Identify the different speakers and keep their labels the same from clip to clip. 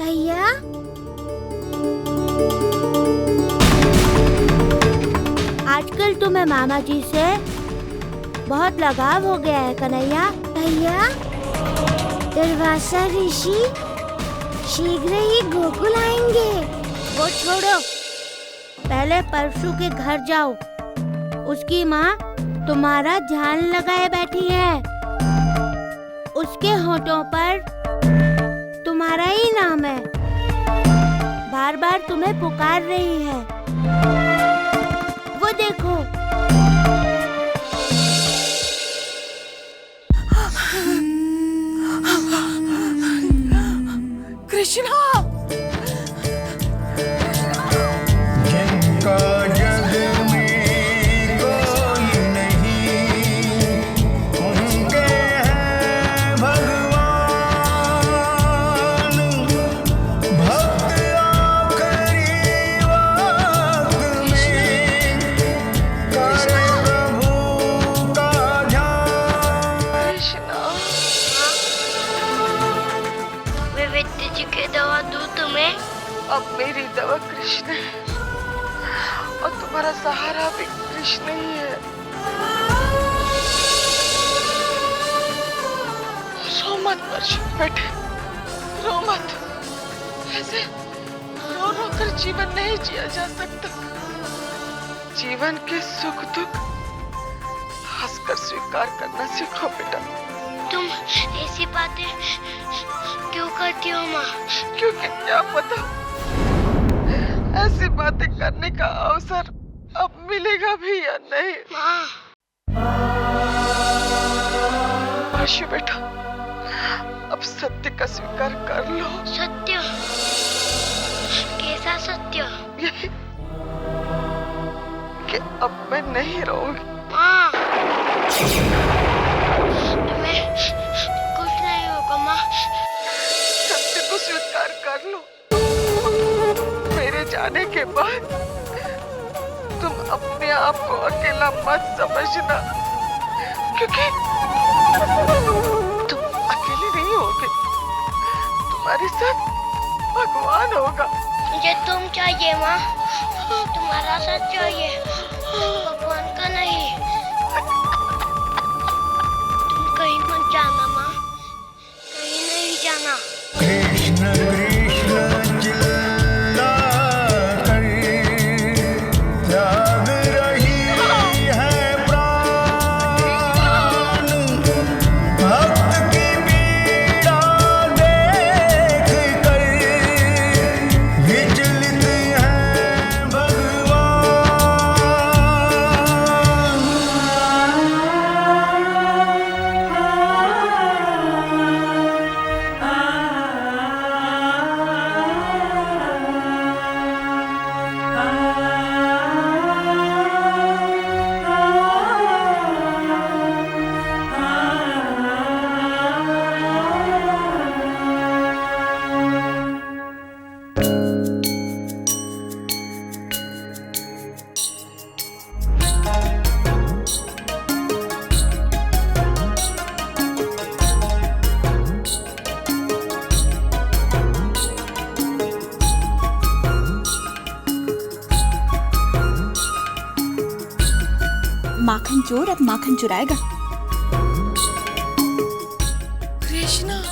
Speaker 1: भैया, आजकल तुम्हें मामा जी से बहुत लगाव हो गया है कन्हैया। भैया, दुर्वासा ऋषि शीघ्र ही गोकुल आएंगे। वो छोड़ो, पहले परशु के घर जाओ। उसकी माँ तुम्हारा ध्यान लगाए बैठी है। उसके होठों पर तुम्हारा ही नाम है, बार बार तुम्हें पुकार रही है। वो देखो।
Speaker 2: कृष्णा, अब मेरी दवा कृष्ण है और तुम्हारा सहारा भी कृष्ण ही है। रो मत वर्ष बेटे, रो मत। ऐसे रो रो कर जीवन नहीं जिया जा सकता। जीवन के सुख दुख हंसकर स्वीकार करना सीखो बेटा।
Speaker 1: तुम ऐसी बातें क्यों करती हो माँ?
Speaker 2: क्योंकि क्या पता ऐसी बातें करने का अवसर अब मिलेगा भी या नहीं।
Speaker 1: माँ,
Speaker 2: वर्षी बेटा, अब सत्य का स्वीकार कर लो।
Speaker 1: सत्य? कैसा सत्य?
Speaker 2: यही कि अब मैं नहीं रहूंगी।
Speaker 1: माँ, तुम्हें कुछ नहीं होगा माँ।
Speaker 2: सत्य को स्वीकार कर लो। मेरे जाने के बाद तुम अपने आप को अकेला मत समझना, क्योंकि तुम अकेले नहीं होगे। तुम्हारे साथ भगवान होगा।
Speaker 1: मुझे तुम चाहिए माँ, तुम्हारा साथ चाहिए, भगवान का नहीं। तुम कहीं मत जाना माँ, कहीं नहीं जाना।
Speaker 3: कृष्ण कृष्ण चिल्ला कर जाग रही है प्राण, भक्त की पीड़ा देख कर विचलित है भगवान।
Speaker 4: माखन चोर अब माखन चुराएगा।
Speaker 2: कृष्णा,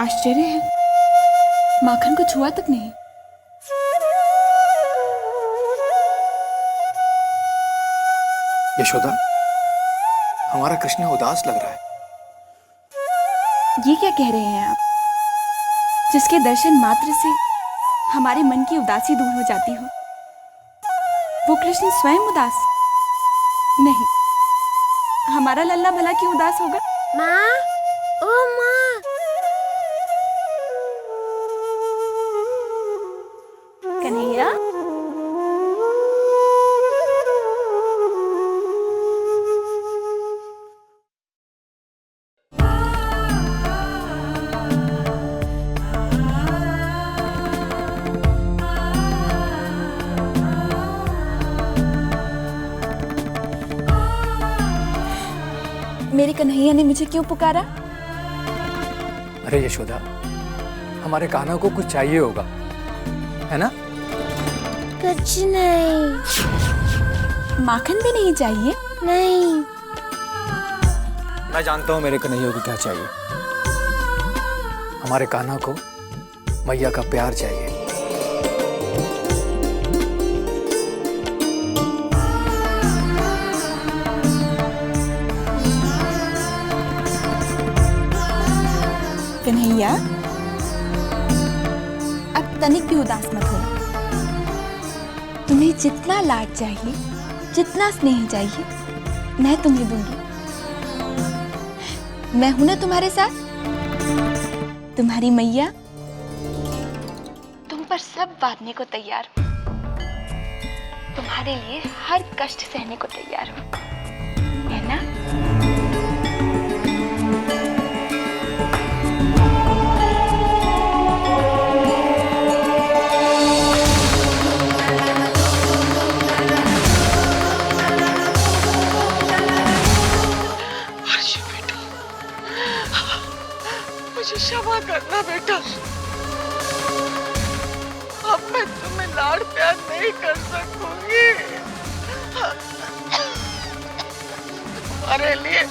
Speaker 4: आश्चर्य है, माखन को छुआ तक नहीं।
Speaker 5: यशोदा, हमारा कृष्ण उदास लग रहा है।
Speaker 4: ये क्या कह रहे हैं आप, जिसके दर्शन मात्र से हमारे मन की उदासी दूर हो जाती हो? वो कृष्ण स्वयं उदास नहीं, हमारा लल्ला भला क्यों उदास होगा?
Speaker 1: माँ, ओ माँ,
Speaker 4: कन्हैया। मेरे कन्हैया ने मुझे क्यों पुकारा?
Speaker 5: अरे यशोदा, हमारे कान्हा को कुछ चाहिए होगा, है ना?
Speaker 1: कुछ नहीं।
Speaker 4: माखन भी नहीं चाहिए?
Speaker 1: नहीं।
Speaker 5: मैं जानता हूँ मेरे कन्हैया को क्या चाहिए। हमारे कान्हा को मैया का प्यार चाहिए।
Speaker 4: कन्हैया, अब तनिक भी उदास मत हो। तुम्हें जितना लाड चाहिए, जितना स्नेह चाहिए, मैं तुम्हें दूंगी। मैं हूं ना तुम्हारे साथ। तुम्हारी मैया तुम पर सब बांधने को तैयार हूं। तुम्हारे लिए हर कष्ट सहने को तैयार हूं, है ना?
Speaker 2: मुझे क्षमा करना बेटा। अब मैं तुम्हें लाड़ प्यार नहीं कर सकूंगी। तुम्हारे लिए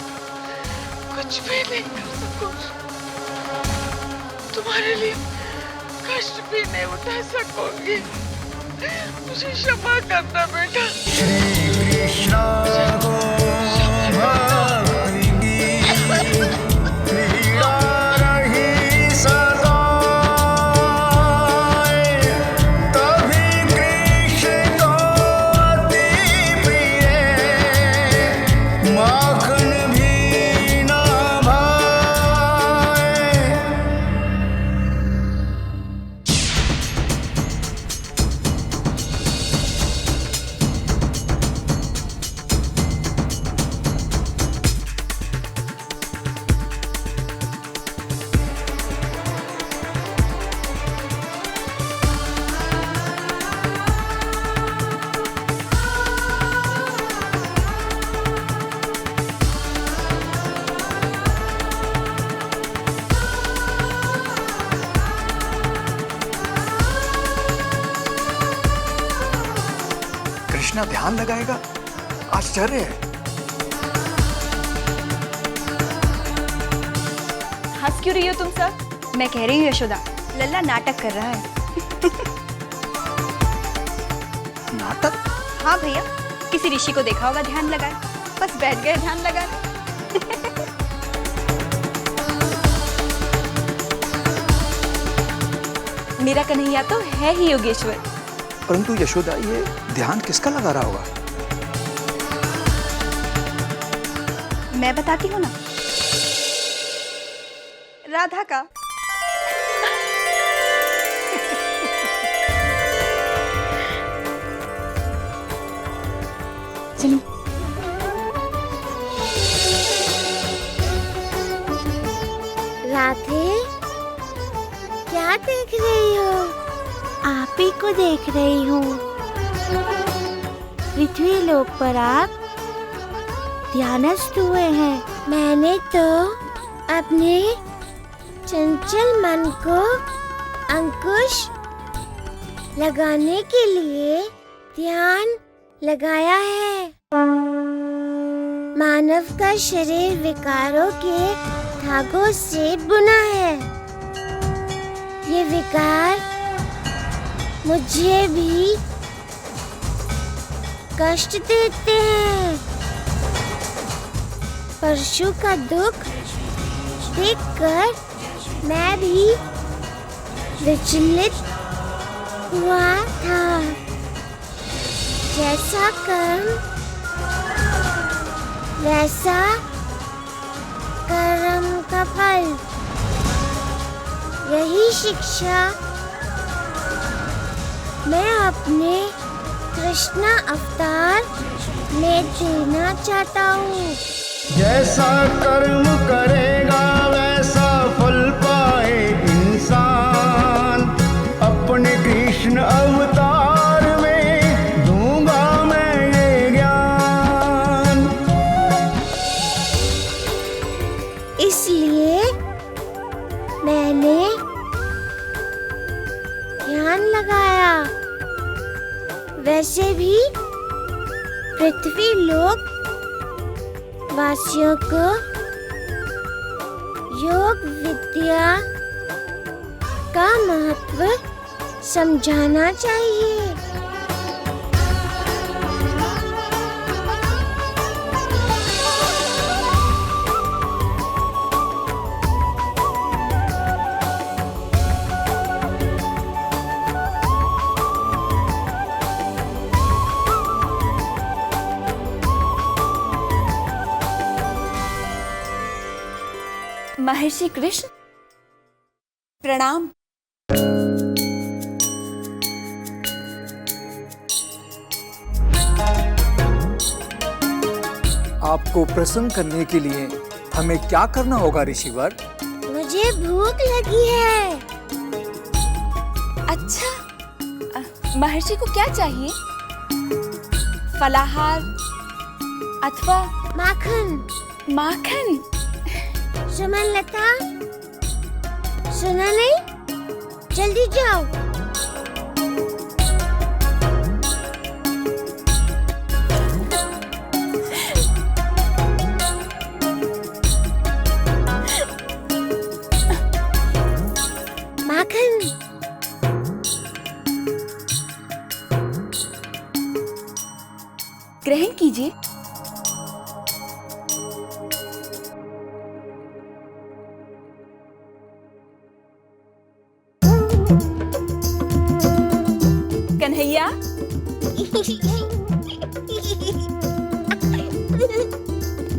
Speaker 2: कुछ भी नहीं कर सकूंगी। तुम्हारे लिए कष्ट भी नहीं उठा सकूंगी। मुझे क्षमा करना बेटा।
Speaker 3: श्री कृष्ण को भक्ति की क्रीड़ा रही सदाए, तभी कृष्ण को अति प्रिय माखन भी न भाए।
Speaker 5: कृष्णा ध्यान लगाएगा, आश्चर्य है।
Speaker 4: हंस क्यों रही हो तुम सब? मैं कह रही हूँ यशोदा, लल्ला नाटक कर रहा है।
Speaker 5: नाटक?
Speaker 4: हाँ भैया, किसी ऋषि को देखा होगा ध्यान लगाए, बस बैठ गए ध्यान लगाने। मेरा कन्हैया तो है ही योगेश्वर।
Speaker 5: परंतु यशोदा, ये ध्यान किसका लगा रहा होगा?
Speaker 4: मैं बताती हूँ ना, राधा का। चलो।
Speaker 1: राधे, क्या देख रही हो? आप ही को देख रही हूँ। पृथ्वी लोक पर आप ध्यानस्थ हुए हैं। मैंने तो अपने चंचल मन को अंकुश लगाने के लिए ध्यान लगाया है। मानव का शरीर विकारों के धागों से बुना है। ये विकार मुझे भी कष्ट देते हैं। परशु का दुख देखकर मैं भी विचलित हुआ था। जैसा कर्म वैसा कर्म का फल, यही शिक्षा मैं अपने कृष्णा अवतार में देना चाहता हूँ।
Speaker 3: जैसा कर्म करेगा वैसा फल पाए इंसान। अपने कृष्ण अवतार में दूंगा मैं ये ज्ञान।
Speaker 1: इसलिए मैंने ध्यान लगाया। वैसे भी पृथ्वी लोक वासियों को योग विद्या का महत्व समझाना चाहिए।
Speaker 4: महर्षि कृष्ण, प्रणाम।
Speaker 5: आपको प्रसन्न करने के लिए हमें क्या करना होगा ऋषिवर?
Speaker 1: मुझे भूख लगी है।
Speaker 4: अच्छा, महर्षि को क्या चाहिए? फलाहार अथवा
Speaker 1: माखन।
Speaker 4: माखन?
Speaker 1: सुमन लता, सुना नहीं? जल्दी जाओ। माखन।
Speaker 4: ग्रहण कीजिए। कन्हैया,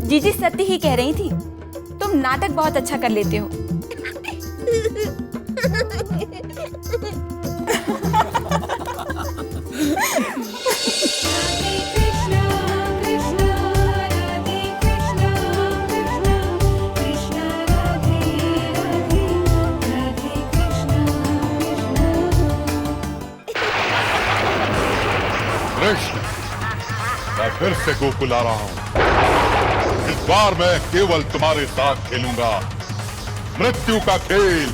Speaker 4: जीजी सत्य ही कह रही थी, तुम नाटक बहुत अच्छा कर लेते हो।
Speaker 6: कृष्ण, मैं फिर से गोकुल आ रहा हूँ। इस बार मैं केवल तुम्हारे साथ खेलूंगा मृत्यु का खेल।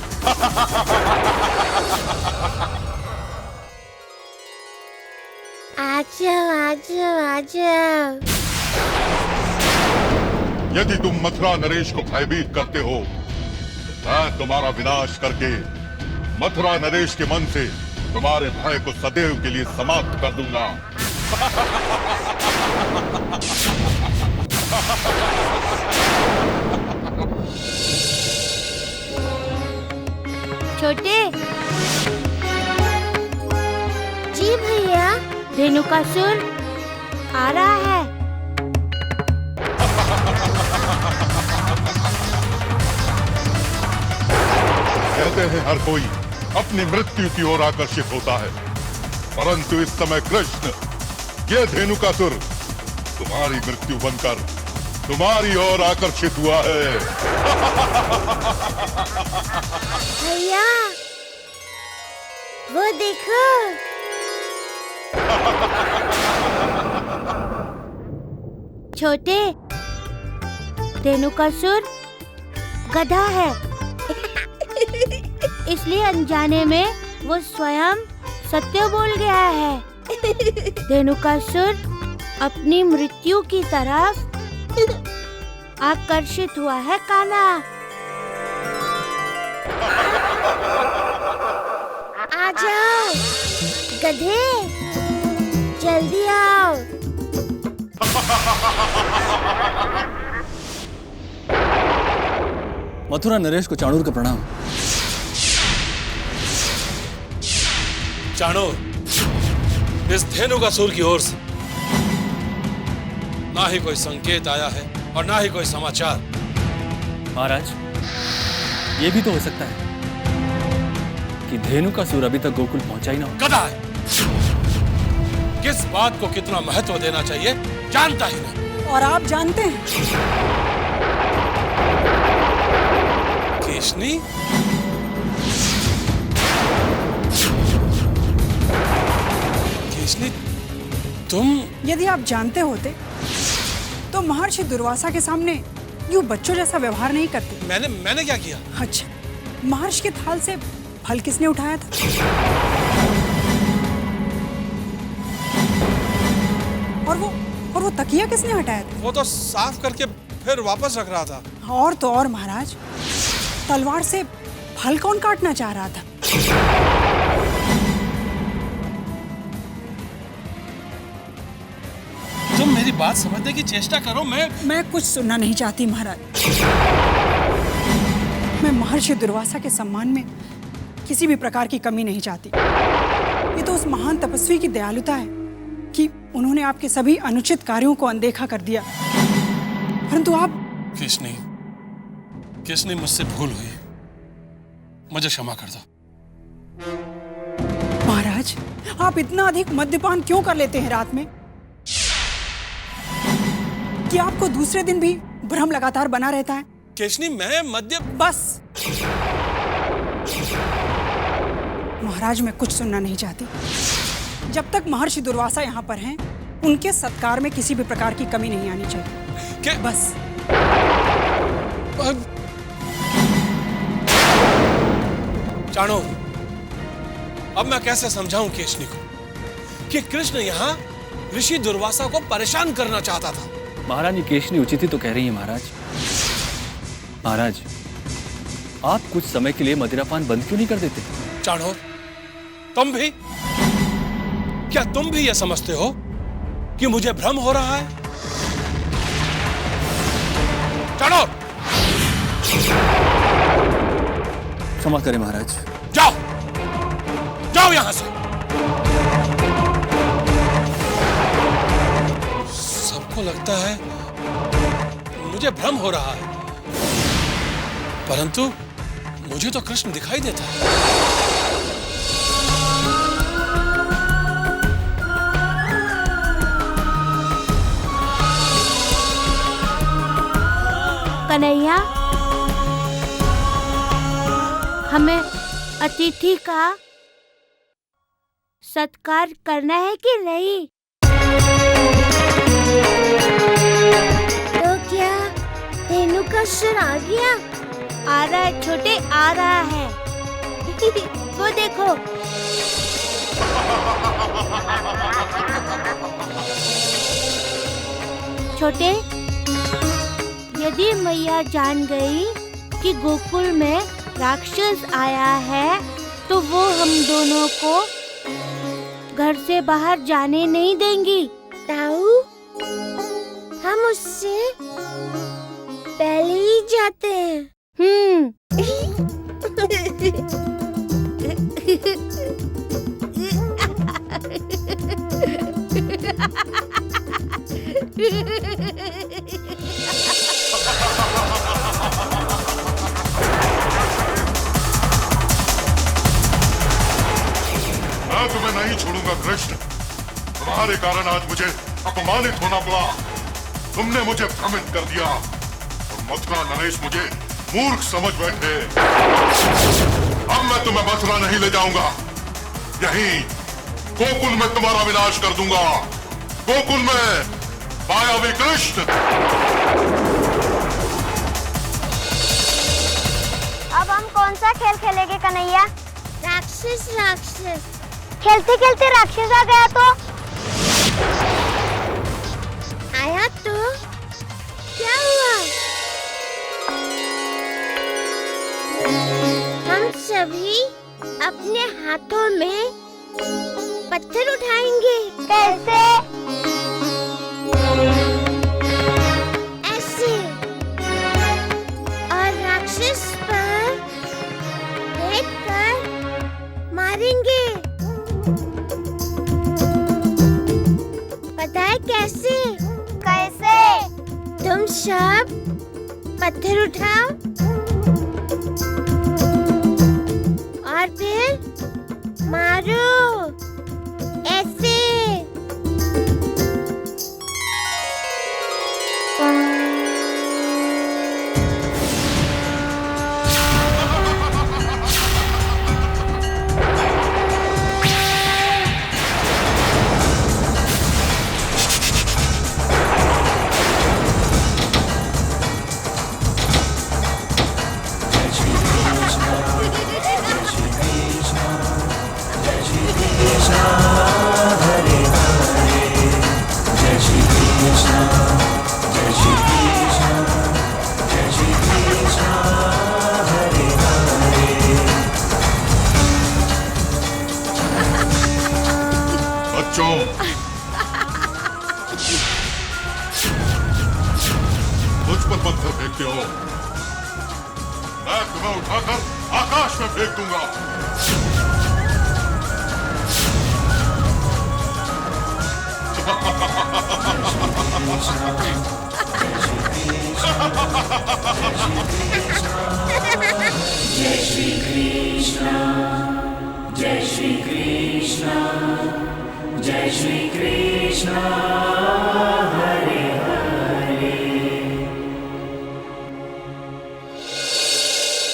Speaker 1: आजाओ।
Speaker 6: यदि तुम मथुरा नरेश को भयभीत करते हो, मैं तुम्हारा विनाश करके मथुरा नरेश के मन से तुम्हारे भय को सदैव के लिए समाप्त कर दूंगा।
Speaker 1: छोटे जी भैया, धेनुकासुर आ रहा है।
Speaker 6: कहते हैं हर कोई अपनी मृत्यु की ओर आकर्षित होता है, परंतु इस समय कृष्ण, ये धेनुकासुर तुम्हारी मृत्यु बनकर तुम्हारी ओर आकर्षित हुआ है।
Speaker 1: भैया, वो देखो। छोटे, धेनुकासुर गधा है। इसलिए अनजाने में वो स्वयं सत्य बोल गया है। धेनुकासुर अपनी मृत्यु की तरफ आकर्षित हुआ है कान्हा। आ जाओ गधे, जल्दी आओ।
Speaker 7: मथुरा नरेश को चाणूर का प्रणाम।
Speaker 8: चाणूर, इस धेनुकासुर की ओर से ना ही कोई संकेत आया है और ना ही कोई समाचार।
Speaker 7: महाराज, ये भी तो हो सकता है कि धेनुकासुर अभी तक गोकुल पहुंचा ही ना हो।
Speaker 8: गधा है, किस बात को कितना महत्व देना चाहिए जानता ही नहीं।
Speaker 9: और आप जानते हैं
Speaker 8: केशनी, केशनी तुम।
Speaker 9: यदि आप जानते होते तो महर्षि दुर्वासा के सामने यूं बच्चों जैसा व्यवहार नहीं करते।
Speaker 8: मैंने क्या किया?
Speaker 9: अच्छा, महर्षि के थाल से फल किसने उठाया था? और वो तकिया किसने हटाया था?
Speaker 8: वो तो साफ करके फिर वापस रख रहा था।
Speaker 9: और तो और महाराज, तलवार से फल कौन काटना चाह रहा था?
Speaker 8: तुम मेरी बात समझने की चेष्टा करो।
Speaker 9: मैं कुछ सुनना नहीं चाहती महाराज। मैं महर्षि दुर्वासा के सम्मान में किसी भी प्रकार की कमी नहीं चाहती। ये तो उस महान तपस्वी की दयालुता है कि उन्होंने आपके सभी अनुचित कार्यों को अनदेखा कर दिया। परंतु आप।
Speaker 8: किसने मुझसे भूल हुई, मुझे क्षमा कर दो।
Speaker 9: महाराज, आप इतना अधिक मद्यपान क्यों कर लेते हैं रात में कि आपको दूसरे दिन भी भ्रम लगातार बना रहता है?
Speaker 8: केशनी, मैं मद्य।
Speaker 9: बस महाराज, मैं कुछ सुनना नहीं चाहती। जब तक महर्षि दुर्वासा यहाँ पर हैं, उनके सत्कार में किसी भी प्रकार की कमी नहीं आनी चाहिए।
Speaker 8: क्या?
Speaker 9: बस।
Speaker 8: चाणो, अब मैं कैसे समझाऊं केशनी को कि कृष्ण यहाँ ऋषि दुर्वासा को परेशान करना चाहता था।
Speaker 7: महारानी केशनी उचित ही तो कह रही है महाराज। महाराज, आप कुछ समय के लिए मदिरापान बंद क्यों नहीं कर देते?
Speaker 8: चाणोर, तुम भी? क्या तुम भी यह समझते हो कि मुझे भ्रम हो रहा है? चाणोर,
Speaker 7: क्षमा करें महाराज।
Speaker 8: जाओ, जाओ यहां से। सबको लगता है मुझे भ्रम हो रहा है, परंतु मुझे तो कृष्ण दिखाई देता है।
Speaker 1: कन्हैया, हमें अतिथि का सत्कार करना है कि नहीं? तो क्या धेनु का सुर आ गया? आ रहा है छोटे, आ रहा है। वो देखो। छोटे, यदि मैया जान गई कि गोकुल में राक्षस आया है तो वो हम दोनों को घर से बाहर जाने नहीं देंगी। ताऊ, हम उससे पहले ही जाते हैं।
Speaker 6: मैं तुम्हें नहीं छोड़ूंगा कृष्ण। तुम्हारे कारण आज मुझे अपमानित होना पड़ा। तुमने मुझे भ्रमित कर दिया और मथुरा नरेश मुझे मूर्ख समझ बैठे। अब मैं तुम्हें मथुरा नहीं ले जाऊंगा, यहीं गोकुल में तुम्हारा विनाश कर दूंगा। गोकुल में मायावी कृष्ण।
Speaker 1: अब हम कौन सा खेल खेलेंगे कन्हैया? राक्षस। राक्षस खेलते खेलते राक्षस आ गया तो? आया तो क्या हुआ? हम सभी अपने हाथों में पत्थर उठाएंगे। कैसे? ऐसे। और राक्षस पर देखकर मारेंगे। पता है कैसे? कैसे? तुम सब पत्थर उठाओ और फिर मारो।
Speaker 6: बच्चों, मुझ पर पत्थर फेंकते हो, मैं तुम्हें उठाकर आकाश में फेंक दूंगा।
Speaker 10: जय श्री कृष्ण, जय श्री कृष्ण, जय श्री कृष्ण।